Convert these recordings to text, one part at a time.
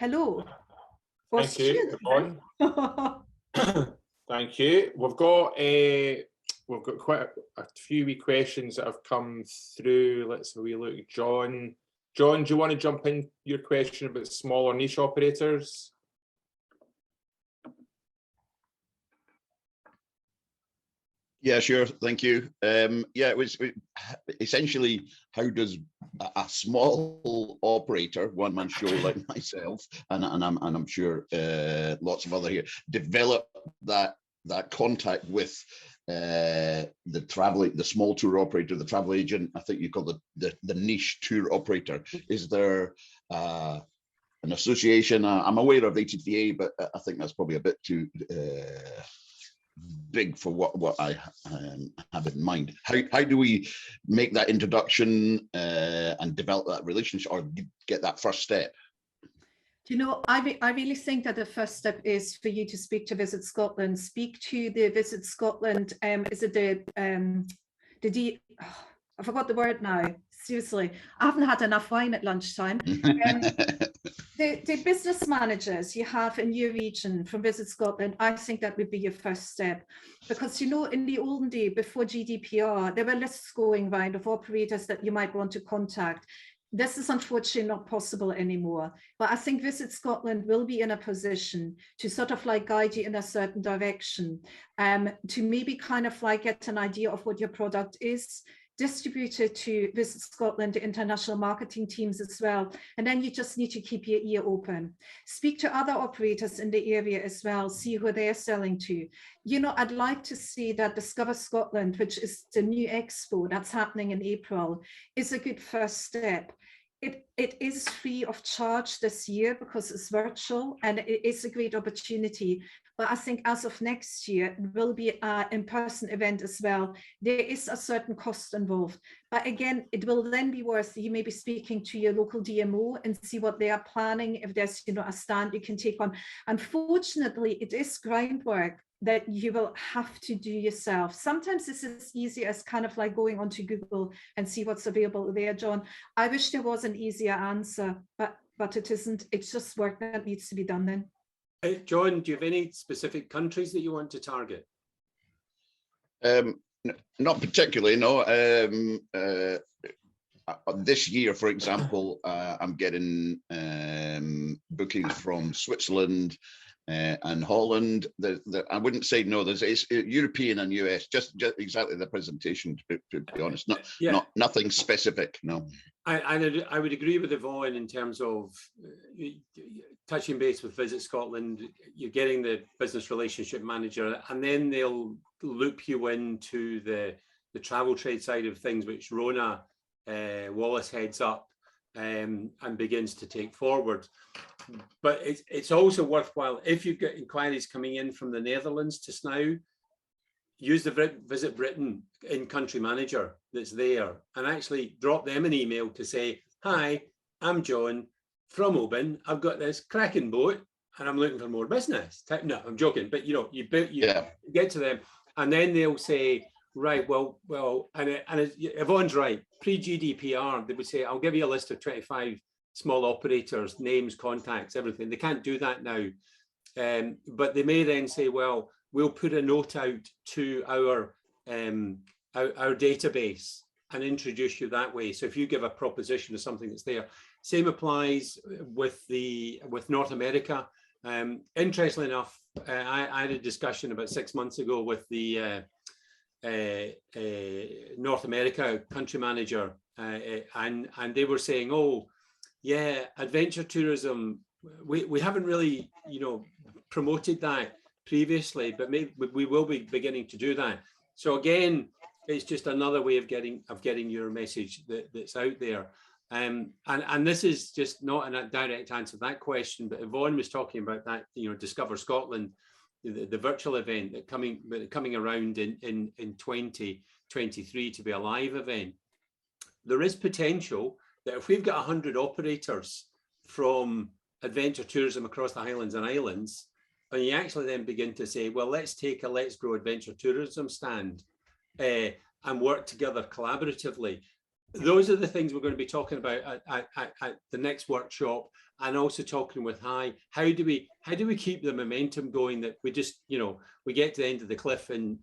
Hello. Thank you, Yvonne. Thank you. We've got quite a few wee questions that have come through. Let's have a wee look. John, do you want to jump in your question about smaller niche operators? Yeah, sure. Thank you. Yeah, it was essentially, how does a small operator, one-man show like myself, and I'm sure lots of other here, develop that contact with the small tour operator, the travel agent? I think you call the niche tour operator. Is there an association? I'm aware of HTVA, but I think that's probably a bit too big for what I have in mind. How do we make that introduction and develop that relationship, or get that first step? You know, I really think that the first step is for you to speak to Visit Scotland. Speak to the Visit Scotland. Is it I forgot the word now. Seriously, I haven't had enough wine at lunchtime. The business managers you have in your region from Visit Scotland, I think that would be your first step. Because, you know, in the olden day, before GDPR, there were lists going around of operators that you might want to contact. This is unfortunately not possible anymore. But I think Visit Scotland will be in a position to sort of like guide you in a certain direction, to maybe kind of like get an idea of what your product is, distributed to Visit Scotland, international marketing teams as well. And then you just need to keep your ear open. Speak to other operators in the area as well, see who they're selling to. You know, I'd like to see that Discover Scotland, which is the new expo that's happening in April, is a good first step. It is free of charge this year because it's virtual, and it is a great opportunity. But I think as of next year, it will be an in-person event as well. There is a certain cost involved. But again, it will then be worth you maybe speaking to your local DMO and see what they are planning, if there's, you know, a stand you can take on. Unfortunately, it is groundwork that you will have to do yourself. Sometimes this is easy as kind of like going onto Google and see what's available there, John. I wish there was an easier answer, but it isn't. It's just work that needs to be done then. John, do you have any specific countries that you want to target? Not particularly, no. This year, for example, I'm getting bookings from Switzerland and Holland. I wouldn't say no. It's European and US. Just exactly the presentation. To be honest, nothing specific. No. I would agree with Yvonne in terms of touching base with Visit Scotland. You're getting the business relationship manager, and then they'll loop you into the travel trade side of things, which Rona Wallace heads up and begins to take forward. But it's also worthwhile, if you've got inquiries coming in from the Netherlands to Snow, use the Visit Britain in-country manager that's there and actually drop them an email to say, hi, I'm John from Oban. I've got this cracking boat and I'm looking for more business. No, I'm joking. But, you know, you get to them and then they'll say, right, well, and Yvonne's right. Pre-GDPR, they would say, I'll give you a list of 25 small operators, names, contacts, everything. They can't do that now. But they may then say, well, we'll put a note out to our database and introduce you that way. So if you give a proposition of something that's there, same applies with North America. Interestingly enough, I had a discussion about 6 months ago with the North America country manager, and they were saying, oh yeah, adventure tourism, we haven't really, you know, promoted that previously, but maybe we will be beginning to do that. So again, it's just another way of getting your message that's out there. And this is just not a direct answer to that question, but Yvonne was talking about that, you know, Discover Scotland, the virtual event that coming around in 2023 to be a live event. There is potential that if we've got 100 operators from adventure tourism across the Highlands and Islands, and you actually then begin to say, well, let's take a Let's Grow Adventure Tourism stand and work together collaboratively. those are the things we're going to be talking about at the next workshop, and also talking with Hi. How do we keep the momentum going, that we just, we get to the end of the cliff and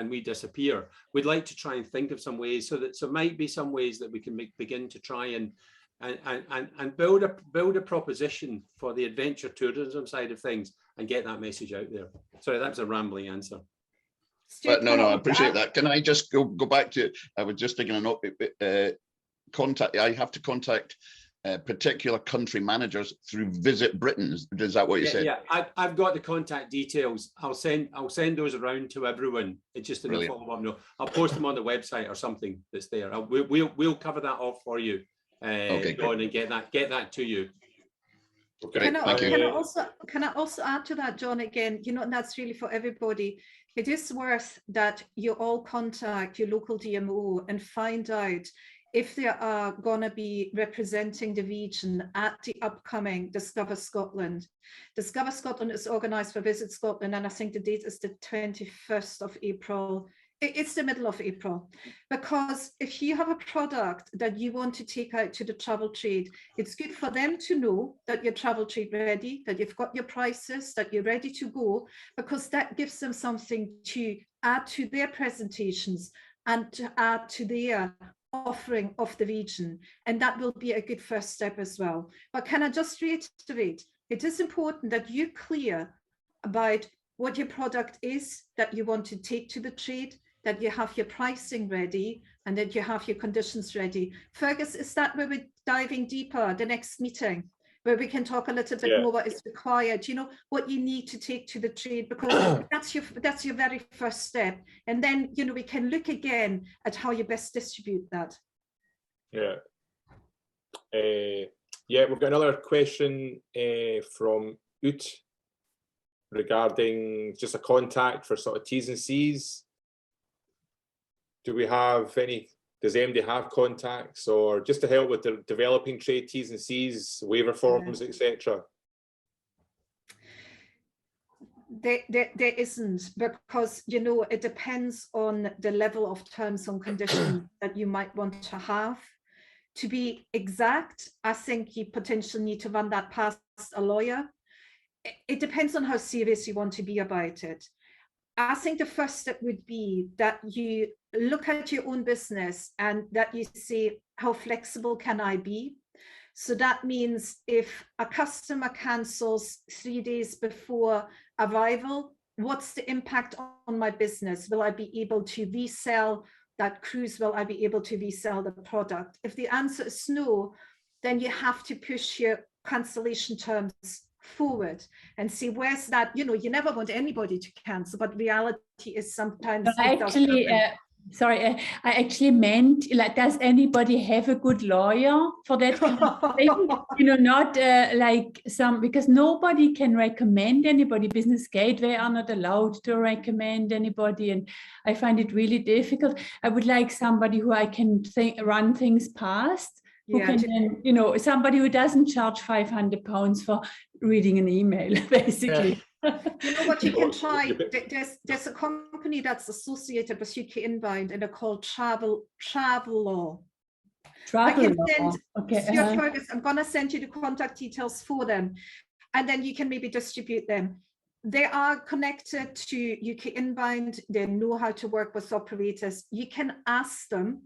we disappear? We'd like to try and think of some ways, so might be some ways that we can begin to try and build a proposition for the adventure tourism side of things and get that message out there. Sorry, that's a rambling answer. But no, I appreciate that. Can I just go back to, I was just taking a note, I have to contact particular country managers through Visit Britain. Is that what you said? Yeah, I've got the contact details. I'll send those around to everyone. It's just in the follow-up note. I'll post them on the website or something that's there. We'll cover that off for you, John, and get that to you. Okay, can I also add to that, John, again, and that's really for everybody. It is worth that you all contact your local DMO and find out if they are going to be representing the region at the upcoming Discover Scotland. Discover Scotland is organised for Visit Scotland, and I think the date is the 21st of April. It's the middle of April, because if you have a product that you want to take out to the travel trade, it's good for them to know that you're travel trade ready, that you've got your prices, that you're ready to go, because that gives them something to add to their presentations and to add to their offering of the region. And that will be a good first step as well. But can I just reiterate, it is important that you're clear about what your product is that you want to take to the trade, that you have your pricing ready, and that you have your conditions ready. Fergus, is that where we're diving deeper, the next meeting, where we can talk a little bit more what is required, what you need to take to the trade, because that's your very first step. And then, we can look again at how you best distribute that. Yeah. We've got another question from Ut regarding just a contact for sort of T's and C's. Do we have any, does MD have contacts, or just to help with the developing trade T's and C's, waiver forms, etc.? There isn't, because it depends on the level of terms and conditions that you might want to have. To be exact, I think you potentially need to run that past a lawyer. It depends on how serious you want to be about it. I think the first step would be that you look at your own business and that you say, how flexible can I be? So that means if a customer cancels 3 days before arrival, what's the impact on my business? Will I be able to resell that cruise? Will I be able to resell the product? If the answer is no, then you have to push your cancellation terms forward and see where's that. You never want anybody to cancel, but reality is sometimes I actually meant, like, does anybody have a good lawyer for that kind of thing? Not because nobody can recommend anybody. Business Gateway are not allowed to recommend anybody, and I find it really difficult. I would like somebody who I can run things past. Who can then, somebody who doesn't charge £500 for reading an email, basically. What you can try, there's a company that's associated with UK Inbound, and they're called Travel Law. Okay. I'm going to send you the contact details for them, and then you can maybe distribute them. They are connected to UK Inbound. They know how to work with operators. You can ask them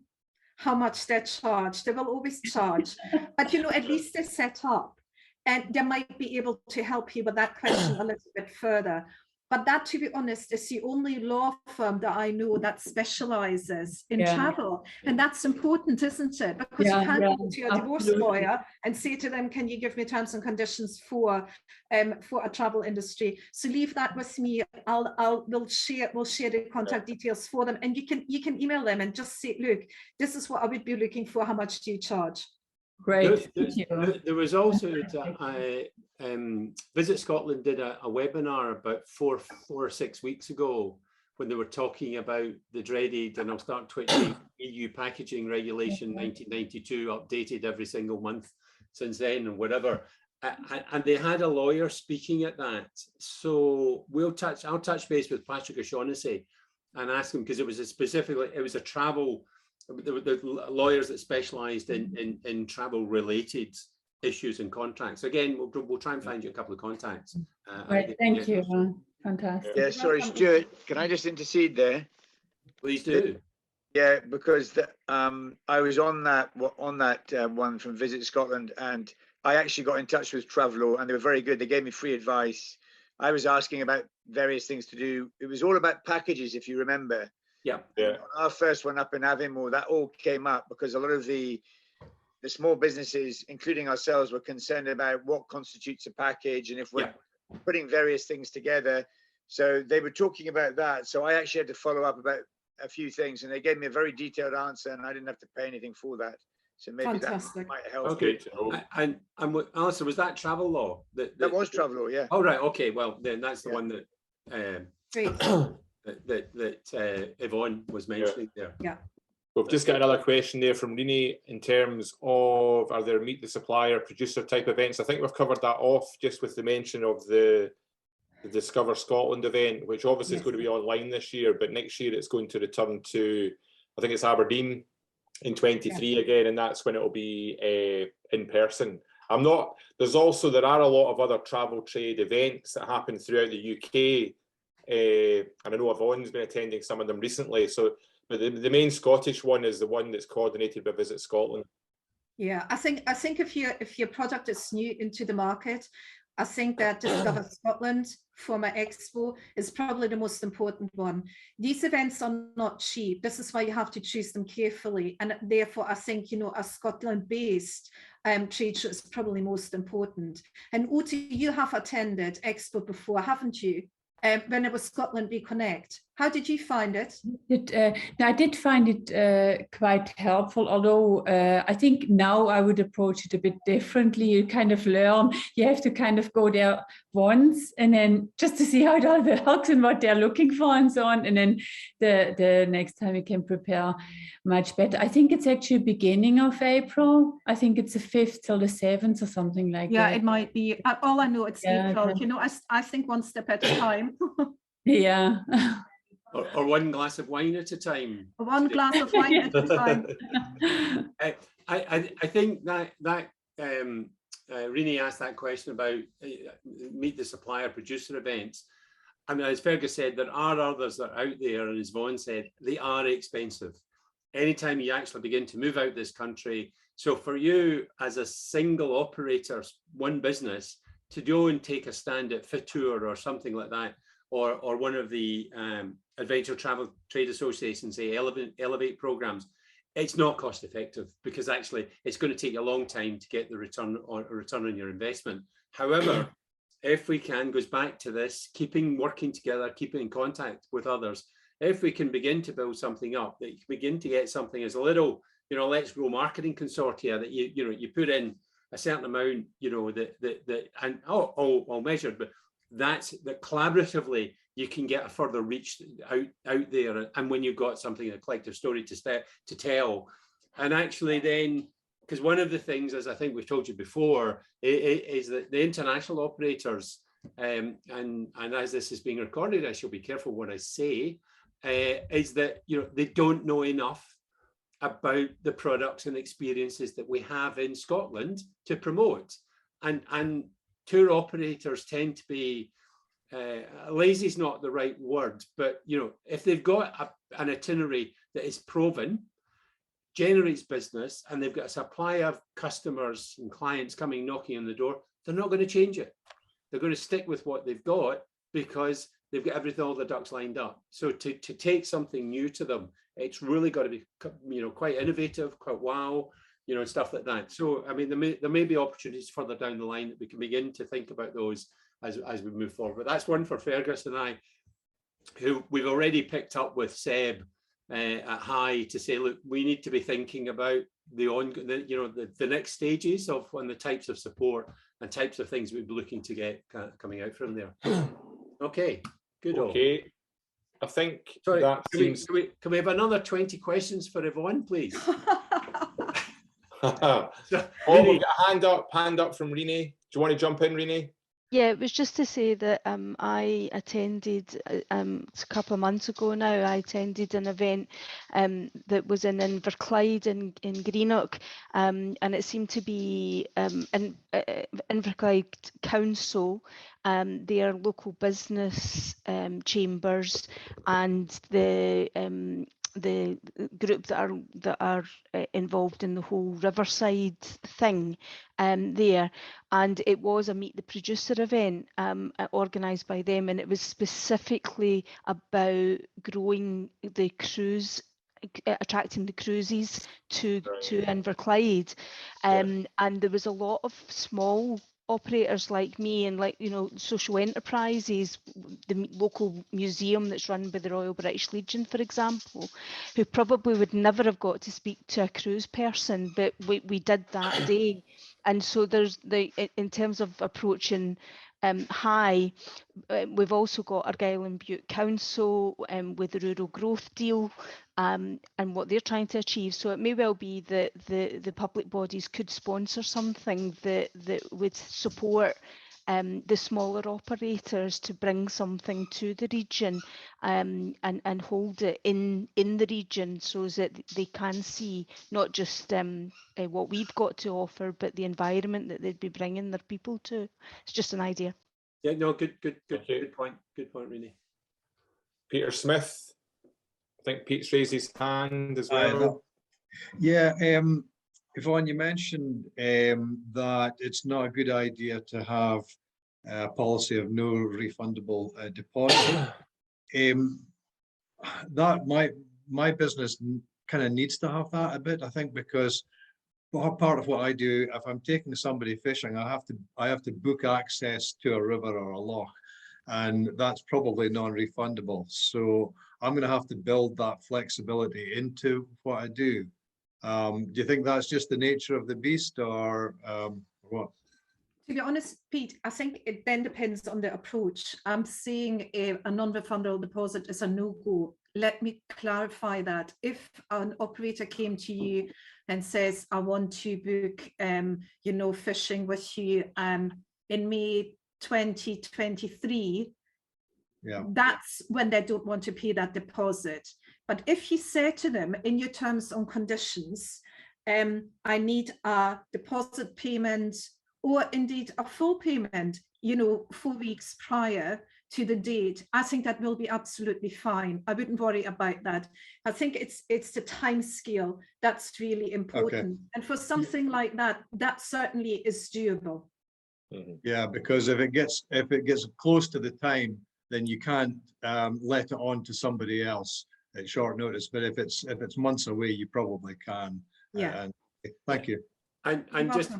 how much they charge. They will always charge, but at least they're set up, and they might be able to help you with that question a little bit further. But that, to be honest, is the only law firm that I know that specializes in travel. And that's important, isn't it? Because you can't go to a divorce lawyer and say to them, can you give me terms and conditions for a travel industry? So leave that with me. We'll share the contact details for them, and you can email them and just say, look, this is what I would be looking for. How much do you charge? Great. There was also Visit Scotland did a webinar about 4 or 6 weeks ago, when they were talking about the dreaded, and I'll start twitching, EU packaging regulation 1992, updated every single month since then, and whatever. And they had a lawyer speaking at that. So I'll touch base with Patrick O'Shaughnessy and ask him, because it was a travel the lawyers that specialised in travel related issues and contracts. Again, we'll try and find you a couple of contacts. Right, thank you. Fantastic. Yeah, sorry, Stuart, can I just intercede there? Please do. Yeah, because I was on that one from Visit Scotland, and I actually got in touch with Travello, and they were very good. They gave me free advice. I was asking about various things to do. It was all about packages, if you remember. Yeah. Yeah. Our first one up in Avonmore, that all came up because a lot of the small businesses, including ourselves, were concerned about what constitutes a package and if we're putting various things together. So they were talking about that. So I actually had to follow up about a few things, and they gave me a very detailed answer, and I didn't have to pay anything for that. So maybe Fantastic. that might help. Okay. And Alistair, was that travel law? That was Travello, yeah. Oh, right. Okay. Well, then that's the one that Great. that Yvonne was mentioning there. Yeah. We've just got another question there from Rini in terms of, are there meet the supplier producer type events? I think we've covered that off just with the mention of the Discover Scotland event, which obviously is going to be online this year, but next year it's going to return to, I think it's Aberdeen in 23 again, and that's when it will be in person. There are a lot of other travel trade events that happen throughout the UK, and I know Yvonne's been attending some of them recently. So, but the main Scottish one is the one that's coordinated by Visit Scotland. Yeah, I think if your product is new into the market, I think that Discover Scotland former Expo is probably the most important one. These events are not cheap. This is why you have to choose them carefully. And therefore, I think, a Scotland-based trade show is probably most important. And Ute, you have attended Expo before, haven't you? When it was Scotland Reconnect. How did you find it? I did find it quite helpful, although I think now I would approach it a bit differently. You kind of learn, you have to kind of go there once and then just to see how it all works and what they're looking for and so on. And then the next time you can prepare much better. I think it's actually beginning of April. I think it's the 5th till the 7th or something like that. Yeah, it might be. All I know it's April. Okay. I think one step at a time. Yeah. Or one glass of wine at a time. One glass of wine at a time. I think that Rini asked that question about meet the supplier producer events. I mean, as Fergus said, there are others that are out there, and as Yvonne said, they are expensive. Anytime you actually begin to move out this country, so for you as a single operator, one business, to go and take a stand at Fitur or something like that, or one of the Adventure Travel Trade Associations, say Elevate programs, it's not cost effective because actually it's going to take a long time to get the return on your investment. However, if we can, goes back to this, working together, keeping in contact with others, if we can begin to build something up, that you can begin to get something as a little, let's grow marketing consortia that you put in a certain amount, and all measured, but that's that collaboratively you can get a further reach out there, and when you've got something, a collective story to tell, and actually then, because one of the things, as I think we've told you before, is that the international operators, and as this is being recorded, I shall be careful what I say, is that they don't know enough about the products and experiences that we have in Scotland to promote, and tour operators tend to be lazy is not the right word, but if they've got an itinerary that is proven, generates business, and they've got a supply of customers and clients coming knocking on the door, they're not going to change it. They're going to stick with what they've got because they've got everything, all the ducks lined up. So to take something new to them, it's really got to be quite innovative, quite wow, and stuff like that. So I mean, there may be opportunities further down the line that we can begin to think about those as we move forward. But that's one for Fergus and I, who we've already picked up with Seb at High to say, look, we need to be thinking about the next stages of and the types of support and types of things we'd be looking to get coming out from there. Okay, good. Okay, I think sorry, that seems. Can we have another 20 questions for Yvonne, please? We've got a hand up from Rini. Do you want to jump in, Rini? Yeah, it was just to say that I attended a couple of months ago now. I attended an event that was in Inverclyde in Greenock, and it seemed to be in Inverclyde Council, their local business chambers, and the group that are involved in the whole Riverside thing there. And it was a Meet the Producer event organised by them, and it was specifically about growing the cruise, attracting the cruises to Inverclyde, and there was a lot of small operators like me and, like, you know, social enterprises, the local museum that's run by the Royal British Legion, for example, who probably would never have got to speak to a cruise person, but we did that day. And so there's in terms of approaching high, we've also got Argyll and Bute Council with the rural growth deal and what they're trying to achieve. So it may well be that the public bodies could sponsor something that would support the smaller operators to bring something to the region and hold it in the region, so that they can see not just what we've got to offer, but the environment that they'd be bringing their people to. It's just an idea. Yeah, no, good point. Good point, Renee. Peter Smith. I think Pete's raised his hand as well. Yeah, Yvonne, you mentioned that it's not a good idea to have a policy of no refundable deposit. That my business kind of needs to have that a bit, I think, because part of what I do, if I'm taking somebody fishing, I have to book access to a river or a loch, and that's probably non-refundable. So I'm going to have to build that flexibility into what I do. Do you think that's just the nature of the beast, or what? To be honest, Pete, I think it then depends on the approach. I'm seeing a non-refundable deposit is a no-go. Let me clarify that. If an operator came to you and says, I want to book, you know, fishing with you in May 2023, yeah, that's when they don't want to pay that deposit. But if you say to them in your terms and conditions, I need a deposit payment, or indeed a full payment, you know, 4 weeks prior to the date, I think that will be absolutely fine. I wouldn't worry about that. I think it's the time scale that's really important. Okay. And for something like that, that certainly is doable. Yeah, because if it gets close to the time, then you can't let it on to somebody else at short notice. But if it's months away, you probably can. Yeah. Thank you. And just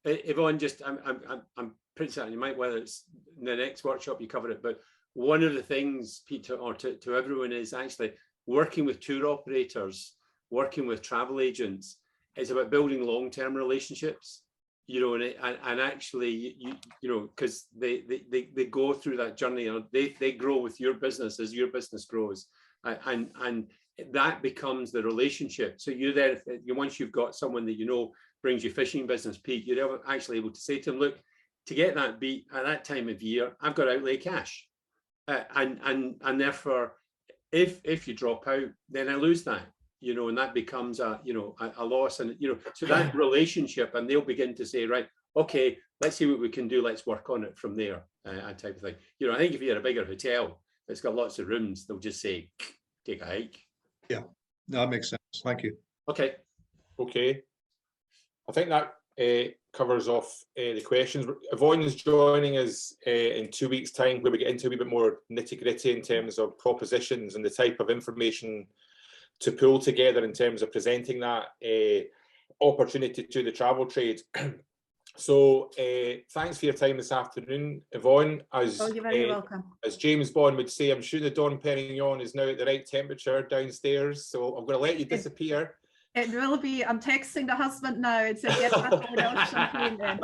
Yvonne, just I'm pretty certain you might, whether it's in the next workshop you cover it, but one of the things, Peter, or to everyone, is actually working with tour operators, working with travel agents. It's about building long-term relationships, you know, and actually, you know, because they go through that journey, you know, they grow with your business as your business grows, and that becomes the relationship. So you're there, once you've got someone that you know brings you fishing business, Pete, you're actually able to say to them, look, to get that beat at that time of year, I've got to outlay cash, and therefore, if you drop out, then I lose that, you know, and that becomes a loss, and you know, so that relationship, and they'll begin to say, right, okay, let's see what we can do, let's work on it from there, type of thing. You know, I think if you're a bigger hotel that's got lots of rooms, they'll just say, take a hike. Yeah, no, that makes sense. Thank you. Okay. I think that covers off the questions. Yvonne is joining us in 2 weeks' time, where we get into a wee bit more nitty-gritty in terms of propositions and the type of information to pull together in terms of presenting that opportunity to the travel trade. So thanks for your time this afternoon, Yvonne. You're very welcome. As James Bond would say, I'm sure the Dom Perignon is now at the right temperature downstairs, so I'm going to let you disappear. It will be. I'm texting the husband now and saying, get that champagne in.